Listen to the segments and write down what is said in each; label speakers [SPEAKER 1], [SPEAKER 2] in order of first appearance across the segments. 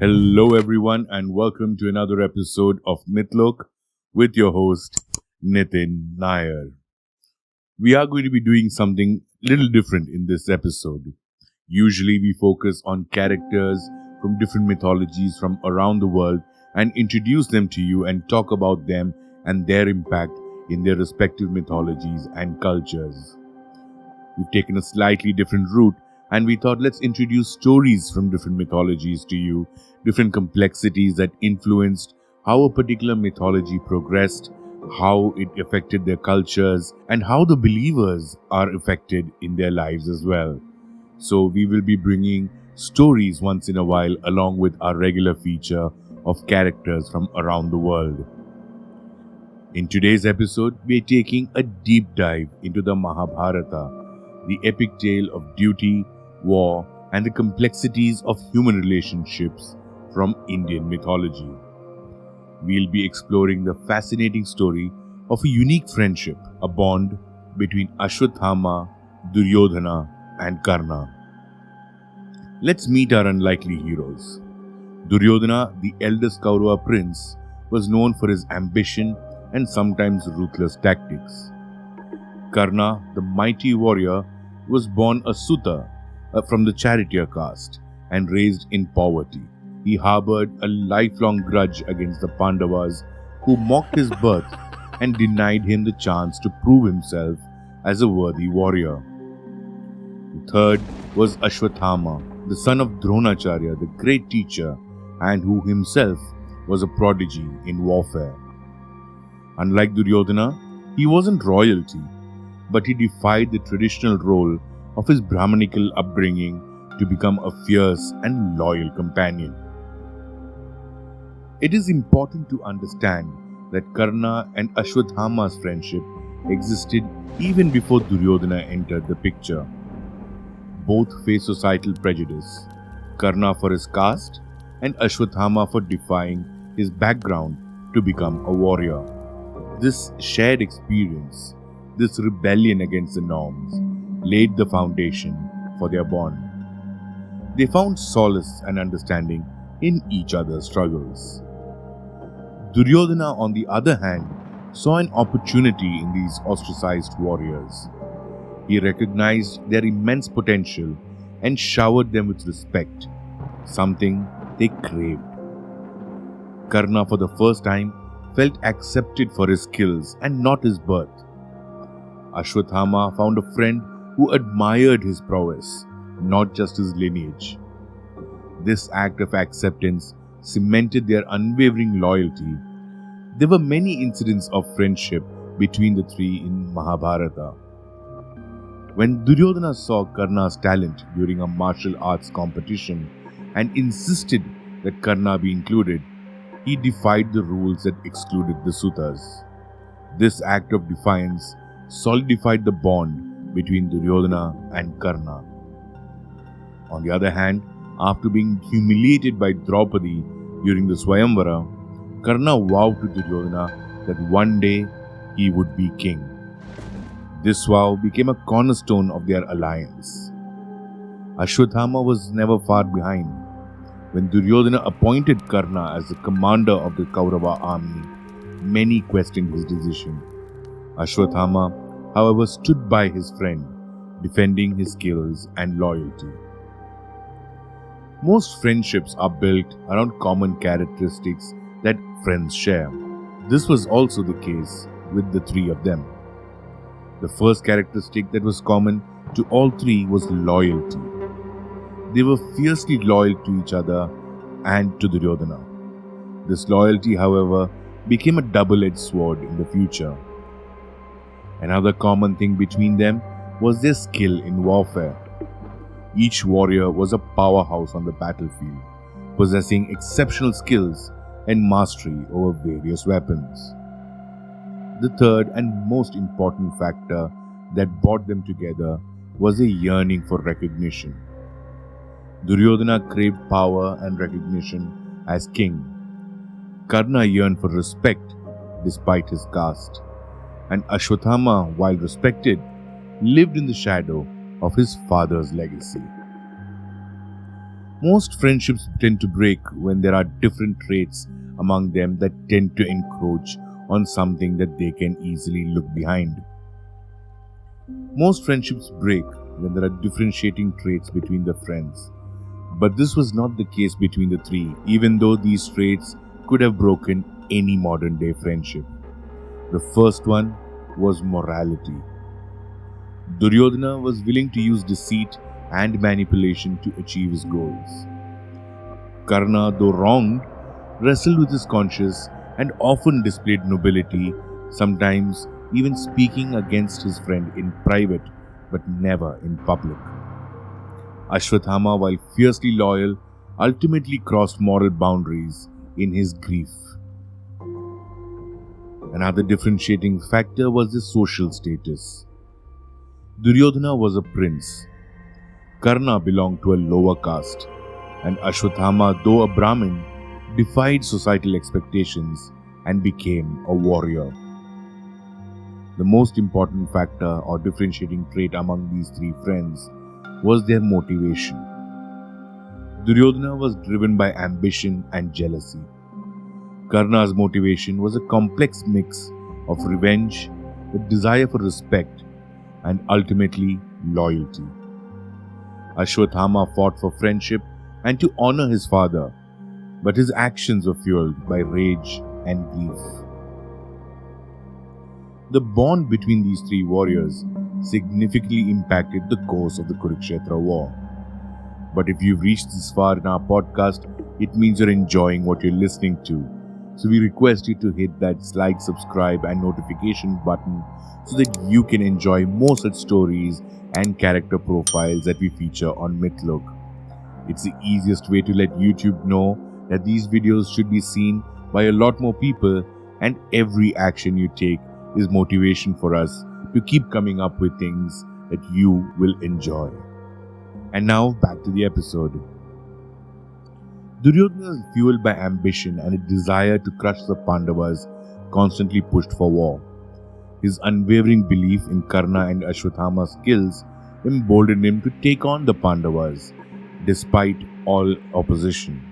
[SPEAKER 1] Hello, everyone, and welcome to another episode of Mythlook with your host, Nitin Nair. We are going to be doing something little different in this episode. Usually, we focus on characters from different mythologies from around the world and introduce them to you and talk about them and their impact in their respective mythologies and cultures. We've taken a slightly different route and we thought let's introduce stories from different mythologies to you, different complexities that influenced how a particular mythology progressed, how it affected their cultures, and how the believers are affected in their lives as well. So we will be bringing stories once in a while along with our regular feature of characters from around the world. In today's episode, we are taking a deep dive into the Mahabharata, the epic tale of duty, war, and the complexities of human relationships from Indian mythology. We'll be exploring the fascinating story of a unique friendship, a bond between Ashwatthama, Duryodhana, and Karna. Let's meet our unlikely heroes. Duryodhana, the eldest Kaurava prince, was known for his ambition and sometimes ruthless tactics. Karna, the mighty warrior, was born a Suta from the charioteer caste and raised in poverty. He harbored a lifelong grudge against the Pandavas who mocked his birth and denied him the chance to prove himself as a worthy warrior. The third was Ashwathama, the son of Dronacharya, the great teacher, and who himself was a prodigy in warfare. Unlike Duryodhana, he wasn't royalty, but he defied the traditional role of his Brahmanical upbringing to become a fierce and loyal companion. It is important to understand that Karna and Ashwathama's friendship existed even before Duryodhana entered the picture. Both faced societal prejudice, Karna for his caste and Ashwathama for defying his background to become a warrior. This shared experience, this rebellion against the norms, laid the foundation for their bond. They found solace and understanding in each other's struggles. Duryodhana, on the other hand, saw an opportunity in these ostracized warriors. He recognized their immense potential and showered them with respect, something they craved. Karna, for the first time, felt accepted for his skills and not his birth. Ashwathama found a friend who admired his prowess, not just his lineage. This act of acceptance cemented their unwavering loyalty. There were many incidents of friendship between the three in Mahabharata. When Duryodhana saw Karna's talent during a martial arts competition and insisted that Karna be included, he defied the rules that excluded the Sutas. This act of defiance solidified the bond between Duryodhana and Karna. On the other hand, after being humiliated by Draupadi during the Swayamvara, Karna vowed to Duryodhana that one day he would be king. This vow became a cornerstone of their alliance. Ashwathama was never far behind. When Duryodhana appointed Karna as the commander of the Kaurava army, many questioned his decision. Ashwathama, however, stood by his friend, defending his skills and loyalty. Most friendships are built around common characteristics that friends share. This was also the case with the three of them. The first characteristic that was common to all three was loyalty. They were fiercely loyal to each other and to Duryodhana. This loyalty, however, became a double-edged sword in the future. Another common thing between them was their skill in warfare. Each warrior was a powerhouse on the battlefield, possessing exceptional skills and mastery over various weapons. The third and most important factor that brought them together was a yearning for recognition. Duryodhana craved power and recognition as king. Karna yearned for respect despite his caste. And Ashwathama, while respected, lived in the shadow of his father's legacy. Most friendships tend to break when there are different traits among them that tend to encroach on something that they can easily look behind. Most friendships break when there are differentiating traits between the friends. But this was not the case between the three, even though these traits could have broken any modern day friendship. The first one was morality. Duryodhana was willing to use deceit and manipulation to achieve his goals. Karna, though wronged, wrestled with his conscience and often displayed nobility, sometimes even speaking against his friend in private but never in public. Ashwathama, while fiercely loyal, ultimately crossed moral boundaries in his grief. Another differentiating factor was his social status. Duryodhana was a prince. Karna belonged to a lower caste, and Ashwathama, though a Brahmin, defied societal expectations and became a warrior. The most important factor or differentiating trait among these three friends was their motivation. Duryodhana was driven by ambition and jealousy. Karna's motivation was a complex mix of revenge, a desire for respect, and ultimately loyalty. Ashwathama fought for friendship and to honor his father, but his actions were fueled by rage and grief. The bond between these three warriors significantly impacted the course of the Kurukshetra War. But if you've reached this far in our podcast, it means you're enjoying what you're listening to. So we request you to hit that like, subscribe and notification button so that you can enjoy more such stories and character profiles that we feature on Mythology. It's the easiest way to let YouTube know that these videos should be seen by a lot more people, and every action you take is motivation for us to keep coming up with things that you will enjoy. And now back to the episode. Duryodhana, fueled by ambition and a desire to crush the Pandavas, constantly pushed for war. His unwavering belief in Karna and Ashwathama's skills emboldened him to take on the Pandavas, despite all opposition.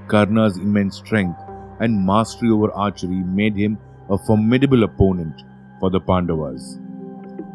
[SPEAKER 1] Karna's immense strength and mastery over archery made him a formidable opponent for the Pandavas.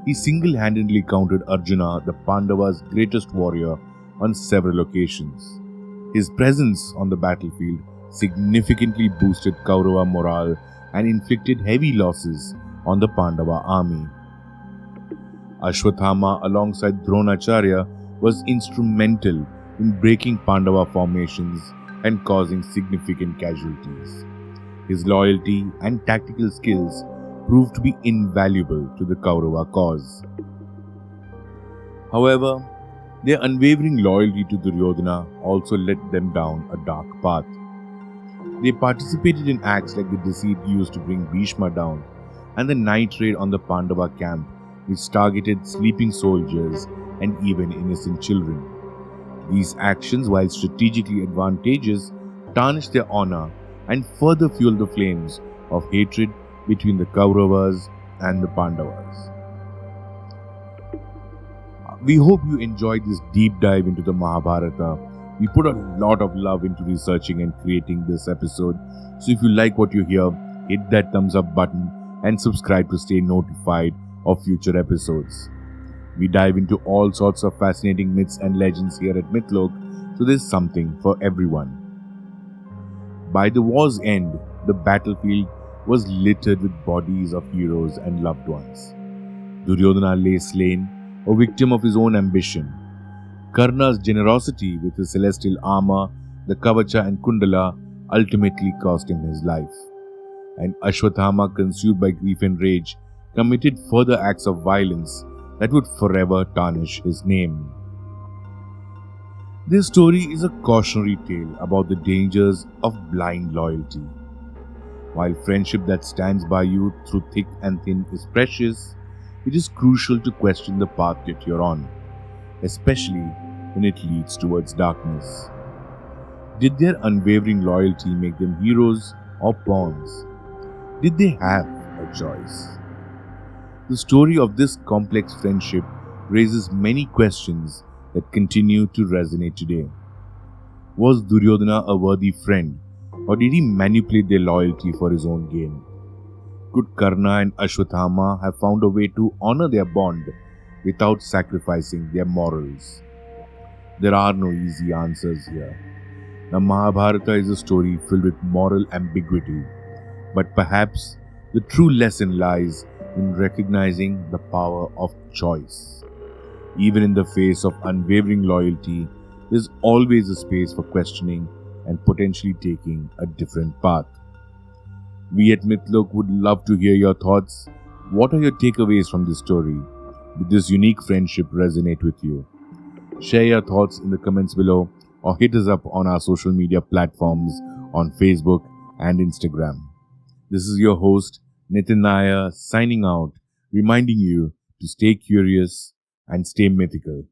[SPEAKER 1] He single-handedly countered Arjuna, the Pandavas' greatest warrior, on several occasions. His presence on the battlefield significantly boosted Kaurava morale and inflicted heavy losses on the Pandava army. Ashwathama, alongside Dronacharya, was instrumental in breaking Pandava formations and causing significant casualties. His loyalty and tactical skills proved to be invaluable to the Kaurava cause. However, their unwavering loyalty to Duryodhana also led them down a dark path. They participated in acts like the deceit used to bring Bhishma down and the night raid on the Pandava camp, which targeted sleeping soldiers and even innocent children. These actions, while strategically advantageous, tarnished their honor and further fueled the flames of hatred between the Kauravas and the Pandavas. We hope you enjoyed this deep dive into the Mahabharata. We put a lot of love into researching and creating this episode. So if you like what you hear, hit that thumbs up button and subscribe to stay notified of future episodes. We dive into all sorts of fascinating myths and legends here at Mythology, so there's something for everyone. By the war's end, the battlefield was littered with bodies of heroes and loved ones. Duryodhana lay slain, a victim of his own ambition. Karna's generosity with his celestial armor, the Kavacha and Kundala, ultimately cost him his life. And Ashwathama, consumed by grief and rage, committed further acts of violence that would forever tarnish his name. This story is a cautionary tale about the dangers of blind loyalty. While friendship that stands by you through thick and thin is precious, it is crucial to question the path that you're on, especially when it leads towards darkness. Did their unwavering loyalty make them heroes or pawns? Did they have a choice? The story of this complex friendship raises many questions that continue to resonate today. Was Duryodhana a worthy friend, or did he manipulate their loyalty for his own gain? Could Karna and Ashwathama have found a way to honor their bond without sacrificing their morals? There are no easy answers here. The Mahabharata is a story filled with moral ambiguity, but perhaps the true lesson lies in recognizing the power of choice. Even in the face of unwavering loyalty, there's always a space for questioning and potentially taking a different path. We at Mythlook would love to hear your thoughts. What are your takeaways from this story? Did this unique friendship resonate with you? Share your thoughts in the comments below or hit us up on our social media platforms on Facebook and Instagram. This is your host, Nitin Nair, signing out, reminding you to stay curious and stay mythical.